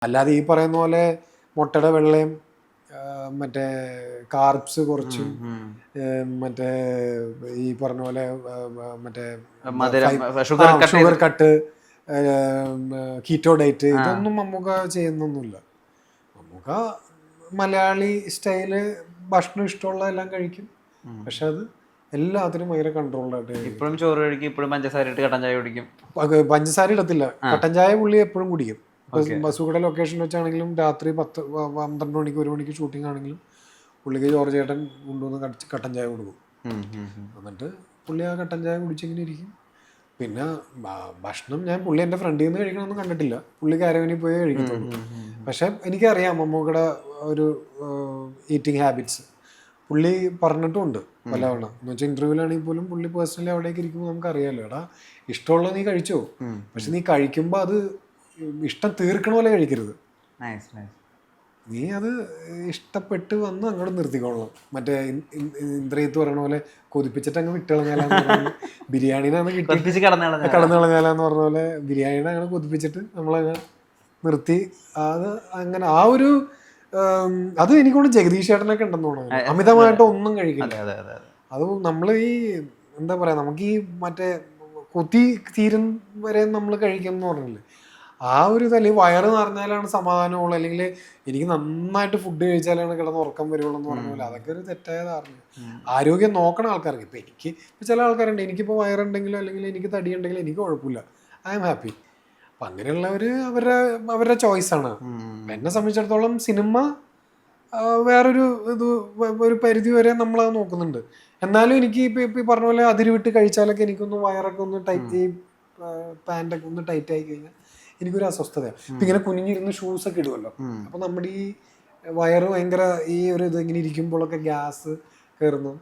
അല്ലാതെ ഈ പറയുന്ന പോലെ മുട്ടയുടെ വെള്ളയും മറ്റേ കാർബ്സ് കുറച്ചും മറ്റേ ഈ പറഞ്ഞ പോലെ മറ്റേ ഷുഗർ കട്ട് കീറ്റോ ഡയറ്റ് ഇതൊന്നും മമ്മൂക്ക ചെയ്യുന്നൊന്നുമില്ല. മമ്മൂക്ക മലയാളി സ്റ്റൈല് ഭക്ഷണം ഇഷ്ടമുള്ള എല്ലാം കഴിക്കും, പക്ഷെ അത് എല്ലാത്തിനും ഭയങ്കര കൺട്രോൾഡായിട്ട്. ഇപ്പോഴും ചോറ് കഴിക്കും, ഇപ്പോഴും പഞ്ചസാര ഇട്ട് കട്ടൻ ചായ കുടിക്കും. പഞ്ചസാര ഇടത്തില്ല, കട്ടൻ ചായ പുള്ളി എപ്പോഴും കുടിക്കും. ബസുകളുടെ ലൊക്കേഷനിൽ വെച്ചാണെങ്കിലും രാത്രി 10-12 മണിക്ക് 1 മണിക്ക് ഷൂട്ടിംഗ് ആണെങ്കിലും പുള്ളിക്ക് ജോർജ് ചേട്ടൻ കൊണ്ടുവന്ന് കട്ടൻ ചായ കൊടുക്കും. എന്നിട്ട് പുള്ളി ആ കട്ടൻ ചായ കുടിച്ചിങ്ങനെ ഇരിക്കും. പിന്നെ ഭക്ഷണം ഞാൻ പുള്ളി എൻ്റെ ഫ്രണ്ടിൽ നിന്ന് കഴിക്കണമെന്ന് കണ്ടിട്ടില്ല, പുള്ളി കാരവനിൽ പോയി കഴിക്കത്തുള്ളൂ. പക്ഷെ എനിക്കറിയാം മമ്മൂക്കയുടെ ഒരു ഈറ്റിംഗ് ഹാബിറ്റ്സ് പുള്ളി പറഞ്ഞിട്ടുമുണ്ട് പലവണ. എന്ന് വെച്ചാൽ ഇൻ്റർവ്യൂവിലാണെങ്കിൽ പോലും പുള്ളി പേഴ്സണലി അവിടേക്ക് ഇരിക്കുമ്പോൾ നമുക്കറിയാമല്ലോ, എടാ ഇഷ്ടമുള്ളത് നീ കഴിച്ചോ, പക്ഷെ നീ കഴിക്കുമ്പോൾ അത് ഇഷ്ടം തീർക്കണ പോലെ കഴിക്കരുത്, നീ അത് ഇഷ്ടപ്പെട്ട് വന്ന് അങ്ങോട്ട് നിർത്തിക്കൊള്ളണം. മറ്റേ ഇന്ദ്രയത്ത് പറയണ പോലെ കൊതിപ്പിച്ചിട്ട് അങ്ങ് വിട്ടുകളഞ്ഞാലാന്ന് ബിരിയാണിനാണ് കടന്നു കളഞ്ഞാലാന്ന് പറഞ്ഞ പോലെ ബിരിയാണിനെ അങ്ങനെ കൊതിപ്പിച്ചിട്ട് നമ്മളങ്ങ് നിർത്തി. അത് അങ്ങനെ ആ ഒരു അത് എനിക്കൊണ്ട് ജഗദീഷ് ചേട്ടനൊക്കെ ഉണ്ടെന്ന് തോന്നുന്നു, അമിതമായിട്ട് ഒന്നും കഴിക്കില്ല. അത് നമ്മൾ ഈ എന്താ പറയാ, നമുക്ക് ഈ മറ്റേ കൊത്തി തീരും വരെ നമ്മൾ കഴിക്കുമെന്ന് പറഞ്ഞില്ലേ, ആ ഒരു അല്ലെങ്കിൽ വയറ് നിറഞ്ഞാലാണ് സമാധാനമുള്ളൂ, അല്ലെങ്കിൽ എനിക്ക് നന്നായിട്ട് ഫുഡ് കഴിച്ചാലാണ് കിടന്ന് ഉറക്കം വരുള്ളൂ എന്ന് പറഞ്ഞ പോലെ അതൊക്കെ ഒരു തെറ്റായ ധാരണ. ആരോഗ്യം നോക്കണ ആൾക്കാർക്ക്, ഇപ്പം എനിക്ക് ഇപ്പം ചില ആൾക്കാരുണ്ട്, എനിക്കിപ്പോൾ വയറുണ്ടെങ്കിലോ അല്ലെങ്കിൽ എനിക്ക് തടിയുണ്ടെങ്കിലും എനിക്ക് കുഴപ്പമില്ല, ഐ ആം ഹാപ്പി. അപ്പം അങ്ങനെയുള്ളവർ അവരുടെ ചോയ്സാണ്. എന്നെ സംബന്ധിച്ചിടത്തോളം സിനിമ വേറൊരു ഇത് ഒരു പരിധി വരെ നമ്മളത് നോക്കുന്നുണ്ട്. എന്നാലും എനിക്ക് ഇപ്പം ഈ പറഞ്ഞ പോലെ അതിര് വിട്ട് കഴിച്ചാലൊക്കെ എനിക്കൊന്ന് വയറൊക്കെ ഒന്ന് ടൈറ്റ്, ഈ പാൻറ്റൊക്കെ ഒന്ന് ടൈറ്റ് ആയി കഴിഞ്ഞാൽ എനിക്കൊരു അസ്വസ്ഥതയാണ്. ഇപ്പം ഇങ്ങനെ കുനിഞ്ഞിരുന്ന് ഷൂസൊക്കെ ഇടുമല്ലോ, അപ്പം നമ്മുടെ ഈ വയറ് ഭയങ്കര ഈ ഒരു ഇത് ഇങ്ങനെ ഇരിക്കുമ്പോഴൊക്കെ ഗ്യാസ് കയറുന്നു,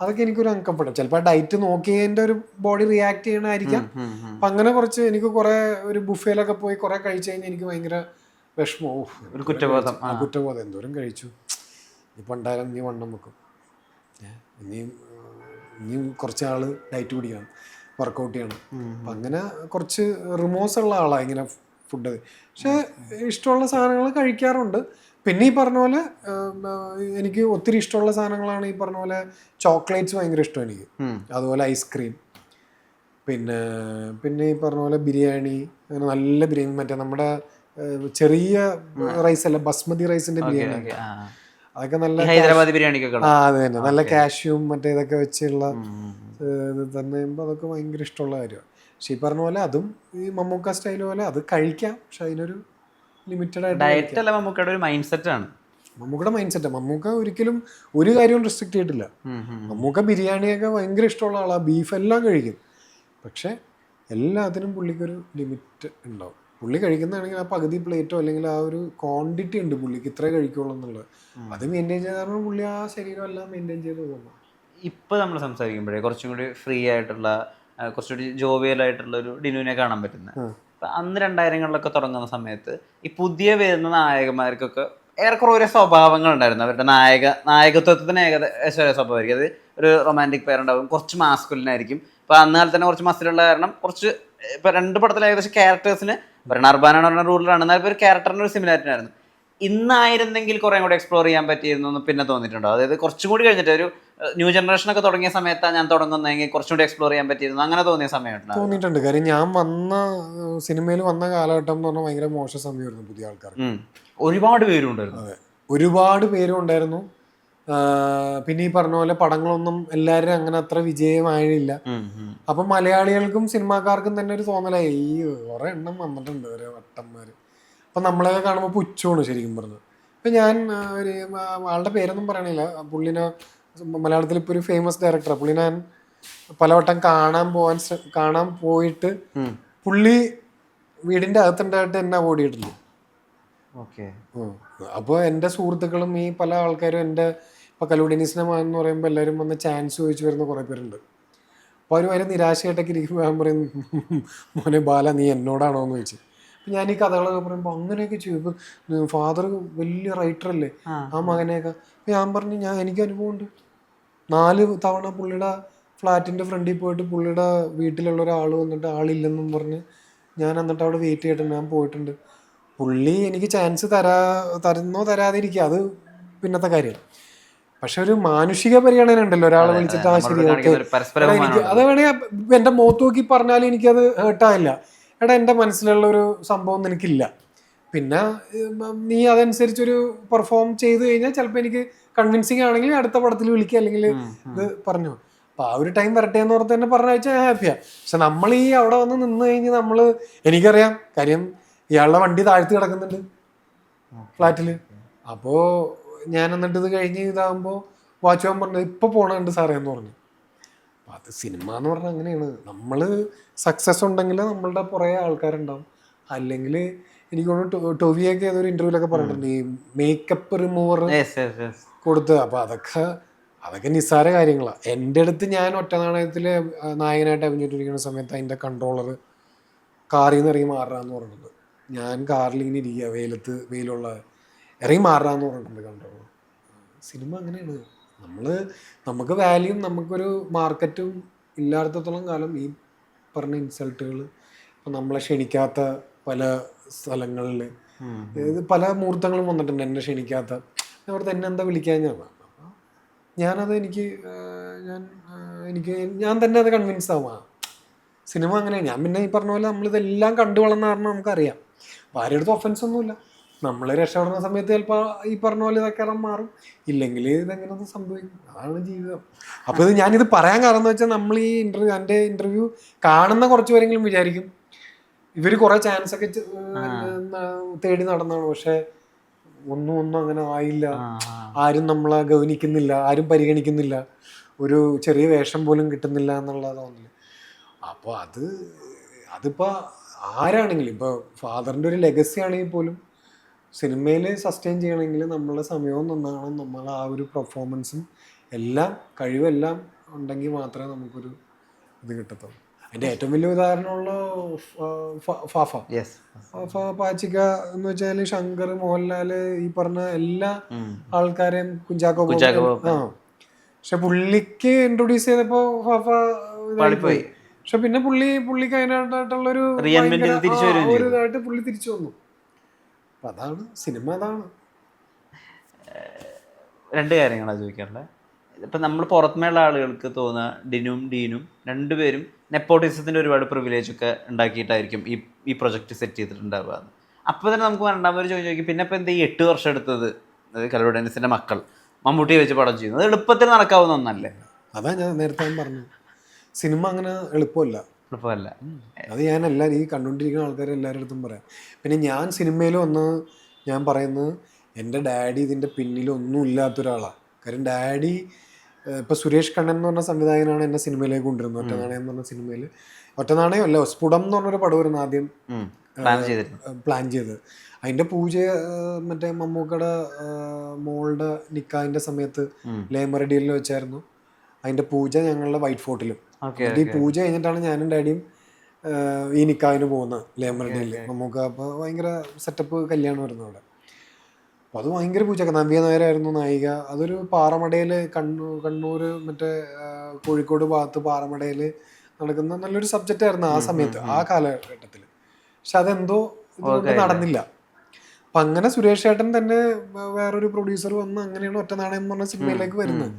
അതൊക്കെ എനിക്കൊരു അൺകംഫർട്ടബിൾ. ചിലപ്പോൾ ഡയറ്റ് നോക്കിയതിൻ്റെ ഒരു ബോഡി റിയാക്ട് ചെയ്യണമായിരിക്കാം. അപ്പം അങ്ങനെ കുറച്ച് എനിക്ക് കുറേ ഒരു ബുഫേലൊക്കെ പോയി കുറേ കഴിച്ചു കഴിഞ്ഞാൽ എനിക്ക് ഭയങ്കര വിഷമവും ഒരു കുറ്റബോധം. എന്തോരം കഴിച്ചു, ഇപ്പം ഉണ്ടായാലും നീ വണ്ണം വെക്കും, ഇനിയും കുറച്ച് ആൾ ഡയറ്റ് പിടിക്കണം, വർക്കൗട്ട് ചെയ്യണം. അപ്പം അങ്ങനെ കുറച്ച് റിമോഴ്സ് ഉള്ള ആളാണ് ഇങ്ങനെ ഫുഡ്. പക്ഷെ ഇഷ്ടമുള്ള സാധനങ്ങൾ കഴിക്കാറുണ്ട്. പിന്നെ ഈ പറഞ്ഞ പോലെ എനിക്ക് ഒത്തിരി ഇഷ്ടമുള്ള സാധനങ്ങളാണ് ഈ പറഞ്ഞ പോലെ ചോക്ലേറ്റ്സ് ഭയങ്കര ഇഷ്ടം എനിക്ക്, അതുപോലെ ഐസ്ക്രീം, പിന്നെ ഈ പറഞ്ഞ പോലെ ബിരിയാണി, അങ്ങനെ നല്ല ബിരിയാണി, മറ്റേ നമ്മുടെ ചെറിയ റൈസ് അല്ല ബസ്മതി റൈസിന്റെ ബിരിയാണി, അതൊക്കെ നല്ല ഹൈദരാബാദി ബിരിയാണി. അത് തന്നെ നല്ല കാഷ്യൂം മറ്റേ ഇതൊക്കെ വെച്ചുള്ള തന്നെ അതൊക്കെ ഭയങ്കര ഇഷ്ടമുള്ള കാര്യമാണ്. പക്ഷെ ഈ പറഞ്ഞ പോലെ അതും ഈ മമ്മൂക്ക സ്റ്റൈൽ പോലെ അത് കഴിക്കാം, പക്ഷെ അതിനൊരു ലിമിറ്റഡ് ആയിട്ട്. ഡയറ്റ് അല്ല മമ്മൂക്കയുടെ ഒരു മൈൻഡ് സെറ്റ് ആണ്. മമ്മൂക്കയുടെ മൈൻഡ് സെറ്റ്. മമ്മൂക്ക ഒരിക്കലും ഒരു കാര്യവും റെസ്ട്രിക്ട് ചെയ്തിട്ടില്ല. മമ്മൂക്ക ബിരിയാണിയൊക്കെ ഭയങ്കര ഇഷ്ടമുള്ള ആളാണ്, ബീഫ് എല്ലാം കഴിക്കും, പക്ഷെ എല്ലാത്തിനും പുള്ളിക്കൊരു ലിമിറ്റ് ഉണ്ടാവും. പുള്ളി കഴിക്കുന്നതാണെങ്കിൽ ആ പകുതി പ്ലേറ്റോ അല്ലെങ്കിൽ ആ ഒരു ക്വാണ്ടിറ്റി ഉണ്ട് പുള്ളിക്ക്, ഇത്രേ കഴിക്കുള്ളൂ എന്നുള്ളത്. അത് മെയിൻറ്റെയിൻ ചെയ്താൽ പുള്ളി ആ ശരീരം എല്ലാം മെയിൻറ്റെയിൻ ചെയ്ത് പോകുന്നു. ഇപ്പം നമ്മൾ സംസാരിക്കുമ്പോഴേ കുറച്ചും കൂടി ഫ്രീ ആയിട്ടുള്ള, കുറച്ചുകൂടി ജോവിയലായിട്ടുള്ള ഒരു ഡിനുവിനെ കാണാൻ പറ്റുന്നത്. അപ്പം അന്ന് 2000-കളിലൊക്കെ തുടങ്ങുന്ന സമയത്ത് ഈ പുതിയ വരുന്ന നായകന്മാർക്കൊക്കെ ഏറെക്കുറെ ഒരേ സ്വഭാവങ്ങൾ ഉണ്ടായിരുന്നു. അവരുടെ നായകത്വത്തിന് ഏകദേശം ഒരേ സ്വഭാവമായിരിക്കും. അത് ഒരു റൊമാൻറ്റിക് പെയർ ഉണ്ടാവും, കുറച്ച് മാസ്കുലിനായിരിക്കും. ഇപ്പം അന്ന് കാലത്ത് തന്നെ കുറച്ച് മസിലുള്ള കാരണം കുറച്ച് ഇപ്പം 2 പടത്തിൽ ഏകദേശം ക്യാരക്ടേഴ്സിന് അർബാനാണ് പറഞ്ഞ റൂളിലാണ്, എന്നാൽ ഇപ്പോൾ ഒരു ക്യാരക്ടറിന് ഒരു സിമിലാരിറ്റി ആയിരുന്നു. ഇന്നായിരുന്നെങ്കിൽ കുറേ കൂടി എക്സ്പ്ലോർ ചെയ്യാൻ പറ്റിയിരുന്നു പിന്നെ തോന്നിയിട്ടുണ്ടോ? അതായത് കുറച്ചും കൂടി കഴിഞ്ഞിട്ട് ഒരു ന്യൂ ജനറേഷനൊക്കെ തുടങ്ങിയ സമയത്താണ് ഞാൻ തുടങ്ങുന്നതെങ്കിൽ കുറച്ചും കൂടി എക്സ്പ്ലോർ ചെയ്യാൻ പറ്റിയിരുന്നു, അങ്ങനെ തോന്നിയ സമയമുണ്ട്? തോന്നിയിട്ടുണ്ട്. കാര്യം ഞാൻ സിനിമയിൽ വന്ന കാലഘട്ടം എന്ന് പറഞ്ഞാൽ ഭയങ്കര മോശം സമയമായിരുന്നു പുതിയ ആൾക്കാർക്ക്. ഒരുപാട് പേരുണ്ടായിരുന്നു. അതെ, ഒരുപാട് പേരും ഉണ്ടായിരുന്നു. പിന്നെ ഈ പറഞ്ഞ പോലെ പടങ്ങളൊന്നും എല്ലാവരും അങ്ങനെ അത്ര വിജയമായില്ല. അപ്പം മലയാളികൾക്കും സിനിമാക്കാർക്കും തന്നെ ഒരു തോന്നലായി, ഈ കുറെ എണ്ണം വന്നിട്ടുണ്ട് ഓരോ വട്ടന്മാർ. അപ്പം നമ്മളെ കാണുമ്പോൾ പുച്ഛമാണ് ശരിക്കും പറഞ്ഞത്. ഇപ്പം ഞാൻ ഒരു ആളുടെ പേരൊന്നും പറയണില്ല, പുള്ളിനെ മലയാളത്തിൽ ഇപ്പോൾ ഒരു ഫേമസ് ഡയറക്ടറാണ്, പുള്ളി ഞാൻ പലവട്ടം കാണാൻ പോയിട്ട് പുള്ളി വീടിൻ്റെ അകത്തുണ്ടായിട്ട് എന്നെ ഓടിയിട്ടില്ല. അപ്പോൾ എൻ്റെ സുഹൃത്തുക്കളും ഈ പല ആൾക്കാരും എൻ്റെ ഇപ്പോൾ കലൂഡിനി സിനിമ എന്ന് പറയുമ്പോൾ എല്ലാവരും വന്ന് ചാൻസ് ചോദിച്ചു വരുന്ന കുറേ പേരുണ്ട്. അപ്പോൾ അവർ ഭയങ്കര നിരാശയായിട്ടൊക്കെ ഇരിക്കുമ്പോൾ ഞാൻ പറയും, മോനെ ബാല നീ എന്നോടാണോ എന്ന് ചോദിച്ചു. അപ്പം ഞാൻ ഈ കഥകളൊക്കെ പറയുമ്പോൾ അങ്ങനെയൊക്കെ ചെയ്യും. ഇപ്പം ഫാദർ വലിയ റൈറ്ററല്ലേ, ആ മകനെയൊക്കെ. അപ്പം ഞാൻ പറഞ്ഞു എനിക്ക് അനുഭവമുണ്ട്. 4 തവണ പുള്ളിയുടെ ഫ്ലാറ്റിൻ്റെ ഫ്രണ്ടിൽ പോയിട്ട് പുള്ളിയുടെ വീട്ടിലുള്ള ഒരാൾ വന്നിട്ട് ആളില്ലെന്നും പറഞ്ഞ് ഞാൻ എന്നിട്ട് അവിടെ വെയിറ്റ് ചെയ്തിട്ടുണ്ട്, ഞാൻ പോയിട്ടുണ്ട്. പുള്ളി എനിക്ക് ചാൻസ് തരുന്നോ തരാതിരിക്കുക, അത് പിന്നത്തെ കാര്യം. പക്ഷെ ഒരു മാനുഷിക പരിഗണന ഉണ്ടല്ലോ, ഒരാളെ വിളിച്ചിട്ട് ആ ശരി ഓക്കെ എനിക്ക് അത് വേണേ എൻ്റെ മുഖത്ത് നോക്കി പറഞ്ഞാൽ എനിക്കത് ഹേർട്ടായില്ല. എടാ എൻ്റെ മനസ്സിലുള്ള ഒരു സംഭവം നിനക്കില്ല, പിന്നെ നീ അതനുസരിച്ചൊരു പെർഫോം ചെയ്ത് കഴിഞ്ഞാൽ ചിലപ്പോൾ എനിക്ക് കൺവിൻസിങ് ആണെങ്കിൽ അടുത്ത പടത്തിൽ വിളിക്കുക, അല്ലെങ്കിൽ ഇത് പറഞ്ഞു. അപ്പം ആ ഒരു ടൈം വരട്ടെ എന്ന് ഓർത്ത് തന്നെ പറഞ്ഞാൽ ഹാപ്പിയാണ്. പക്ഷെ നമ്മൾ ഈ അവിടെ വന്ന് നിന്ന് കഴിഞ്ഞ് നമ്മൾ, എനിക്കറിയാം കാര്യം ഇയാളുടെ വണ്ടി താഴ്ത്തി കിടക്കുന്നുണ്ട് ഫ്ലാറ്റിൽ. അപ്പോൾ ഞാൻ എന്നിട്ട് ഇത് കഴിഞ്ഞ് ഇതാകുമ്പോൾ വാച്ച് പോകാൻ പറഞ്ഞത് ഇപ്പോൾ പോകണുണ്ട് സാറേ എന്ന് പറഞ്ഞു. അപ്പം അത് സിനിമ എന്ന് പറഞ്ഞാൽ അങ്ങനെയാണ്. നമ്മൾ സക്സസ് ഉണ്ടെങ്കിൽ നമ്മളുടെ പുറകെ ആൾക്കാരുണ്ടാവും. അല്ലെങ്കിൽ എനിക്ക് തോന്നുന്നു ടൊവിയൊക്കെ ഏതൊരു ഇൻ്റർവ്യൂലൊക്കെ പറഞ്ഞിട്ടുണ്ട്, ഈ മേക്കപ്പ് റിമൂവർ കൊടുത്ത്. അപ്പോൾ അതൊക്കെ നിസ്സാര കാര്യങ്ങളാണ്. എൻ്റെ അടുത്ത് ഞാൻ ഒറ്റ നാണയത്തിൽ നായകനായിട്ട് അഭിനയിച്ചിരിക്കുന്ന സമയത്ത് അതിൻ്റെ കൺട്രോളർ കാറിൽ നിന്ന് ഇറങ്ങി മാറാന്ന് പറഞ്ഞിട്ടുണ്ട്. ഞാൻ കാറിൽ ഇങ്ങനെ ഇരിക്കുക, വെയിലുള്ള ഇറങ്ങി മാറാന്ന് പറഞ്ഞിട്ടുണ്ട് കൺട്രോളർ. സിനിമ അങ്ങനെയാണ്. നമുക്ക് വാല്യൂം നമുക്കൊരു മാർക്കറ്റും ഇല്ലാത്തത്തോളം കാലം ഈ പറഞ്ഞ ഇൻസൾട്ടുകൾ, ഇപ്പം നമ്മളെ ക്ഷണിക്കാത്ത പല സ്ഥലങ്ങളിൽ പല മുഹൂർത്തങ്ങളും വന്നിട്ടുണ്ട് എന്നെ ക്ഷണിക്കാത്ത. അവിടുത്തെ എന്നെ എന്താ വിളിക്കാൻ ഞാനത് ഞാൻ തന്നെ അത് കൺവിൻസ് ആവാം. സിനിമ അങ്ങനെയാണ്. ഞാൻ പിന്നെ ഈ പറഞ്ഞ പോലെ നമ്മളിതെല്ലാം കണ്ടു വളർന്ന കാരണം നമുക്കറിയാം. അപ്പോൾ ആരുടെ അടുത്ത് ഒഫൻസ് ഒന്നുമില്ല. നമ്മൾ രക്ഷപ്പെടുന്ന സമയത്ത് ചിലപ്പോൾ ഈ പറഞ്ഞ പോലെ ഇതൊക്കെ മാറും, ഇല്ലെങ്കിൽ ഇതെങ്ങനെ സംഭവിക്കും. അതാണ് ജീവിതം. അപ്പോൾ ഞാനിത് പറയാൻ കാരണം എന്ന് വെച്ചാൽ, നമ്മൾ ഈ എൻ്റെ ഇൻ്റർവ്യൂ കാണുന്ന കുറച്ച് പേരെങ്കിലും വിചാരിക്കും ഇവർ കുറേ ചാൻസ് ഒക്കെ തേടി നടന്നാണ്, പക്ഷെ ഒന്നും അങ്ങനെ ആയില്ല, ആരും നമ്മളെ ഗവനിക്കുന്നില്ല, ആരും പരിഗണിക്കുന്നില്ല, ഒരു ചെറിയ വേഷം പോലും കിട്ടുന്നില്ല എന്നുള്ളതാണ്. അപ്പോൾ അതിപ്പോൾ ആരാണെങ്കിലും, ഇപ്പോൾ ഫാദറിൻ്റെ ഒരു ലെഗസി ആണെങ്കിൽ പോലും സിനിമയിൽ സസ്റ്റെയിൻ ചെയ്യണമെങ്കിൽ നമ്മളുടെ സമയവും നന്നാകണം, നമ്മൾ ആ ഒരു പെർഫോമൻസും എല്ലാം കഴിവെല്ലാം ഉണ്ടെങ്കിൽ മാത്രമേ നമുക്കൊരു ഇത് കിട്ടത്തുള്ളൂ. അതിൻ്റെ ഏറ്റവും വലിയ ഉദാഹരണമുള്ള ഫാഫ പാച്ചിക്ക എന്ന് വെച്ചാൽ ശങ്കർ, മോഹൻലാൽ, ഈ പറഞ്ഞ എല്ലാ ആൾക്കാരെയും, കുഞ്ചാക്കോ പക്ഷെ പുള്ളിക്ക് ഇൻട്രൊഡ്യൂസ് ചെയ്തപ്പോൾ ഫാഫ ഇതായിപ്പോയി. പക്ഷെ പിന്നെ പുള്ളിക്ക് അതിനായിട്ടുള്ളൊരു ഇതായിട്ട് പുള്ളി തിരിച്ചു വന്നു. അപ്പം അതാണ് സിനിമ. അതാണ് രണ്ട് കാര്യങ്ങളാണ് ചോദിക്കാറുള്ളത്. ഇപ്പം നമ്മൾ പുറത്തുനിന്നുള്ള ആളുകൾക്ക് തോന്നുക ഡിനും ഡീനും രണ്ടുപേരും നെപ്പോട്ടിസത്തിൻ്റെ ഒരുപാട് പ്രിവിലേജ് ഒക്കെ ഉണ്ടാക്കിയിട്ടായിരിക്കും ഈ പ്രൊജക്റ്റ് സെറ്റ് ചെയ്തിട്ടുണ്ടാവുക. അപ്പോൾ തന്നെ നമുക്ക് രണ്ടാമതൊരു ചോദിക്കും, പിന്നെ ഇപ്പം എന്താ ഈ 8 വർഷം എടുത്തത് കലൂർ ഡെന്നിസിൻ്റെ മക്കൾ മമ്മൂട്ടിയെ വെച്ച് പടം ചെയ്യുന്നത്? എളുപ്പത്തിൽ നടക്കാവുന്ന ഒന്നല്ലേ? അതാ ഞാൻ നേരത്തെ പറഞ്ഞു, സിനിമ അങ്ങനെ എളുപ്പമല്ല. അത് ഞാൻ ഈ കണ്ടുകൊണ്ടിരിക്കുന്ന ആൾക്കാരെ എല്ലാവരുടെ അടുത്തും പറയാം. പിന്നെ ഞാൻ സിനിമയിൽ ഞാൻ പറയുന്നത്, എൻ്റെ ഡാഡി ഇതിൻ്റെ പിന്നിലൊന്നും ഇല്ലാത്തൊരാളാണ്. കാര്യം ഡാഡി ഇപ്പോൾ സുരേഷ് കണ്ണൻ എന്ന് പറഞ്ഞ സംവിധായകനാണ് എന്നെ സിനിമയിലേക്ക് കൊണ്ടുവരുന്നത്. ഒറ്റ നാണയം എന്ന് പറഞ്ഞ സിനിമയിൽ, ഒറ്റ നാണയം അല്ല, സ്ഫുടം എന്ന് പറഞ്ഞൊരു പടം വരുന്നു ആദ്യം പ്ലാൻ ചെയ്ത്. അതിൻ്റെ പൂജ മറ്റേ മമ്മൂക്കയുടെ മോളുടെ നിക്കാഹിൻ്റെ സമയത്ത് ലേമറഡിയിൽ വെച്ചായിരുന്നു. അതിൻ്റെ പൂജ ഞങ്ങളുടെ വൈറ്റ് ഫോർട്ടിലും. ഈ പൂജ കഴിഞ്ഞിട്ടാണ് ഞാനും ഡാഡിയും ഈ നിക്കാഹിന് പോകുന്നത് ലേമറഡിയിൽ മമ്മൂക്ക. അപ്പോൾ ഭയങ്കര സെറ്റപ്പ് കല്യാണം വരുന്നു അവിടെ. അപ്പോൾ അത് ഭയങ്കര പൂജയൊക്കെ. നവ്യ നായരായിരുന്നു നായിക. അതൊരു പാറമടയിൽ, കണ്ണൂർ മറ്റേ കോഴിക്കോട് ഭാഗത്ത് പാറമടയിൽ നടക്കുന്ന നല്ലൊരു സബ്ജക്റ്റ് ആയിരുന്നു ആ സമയത്ത്, ആ കാലഘട്ടത്തിൽ. പക്ഷെ അതെന്തോ ഇതുകൊണ്ട് നടന്നില്ല. അപ്പം അങ്ങനെ സുരേഷ് ഏട്ടൻ തന്നെ വേറൊരു പ്രൊഡ്യൂസർ വന്ന് അങ്ങനെയാണ് ഒറ്റ നാണയം എന്ന് പറഞ്ഞ സിനിമയിലേക്ക് വരുന്നത്.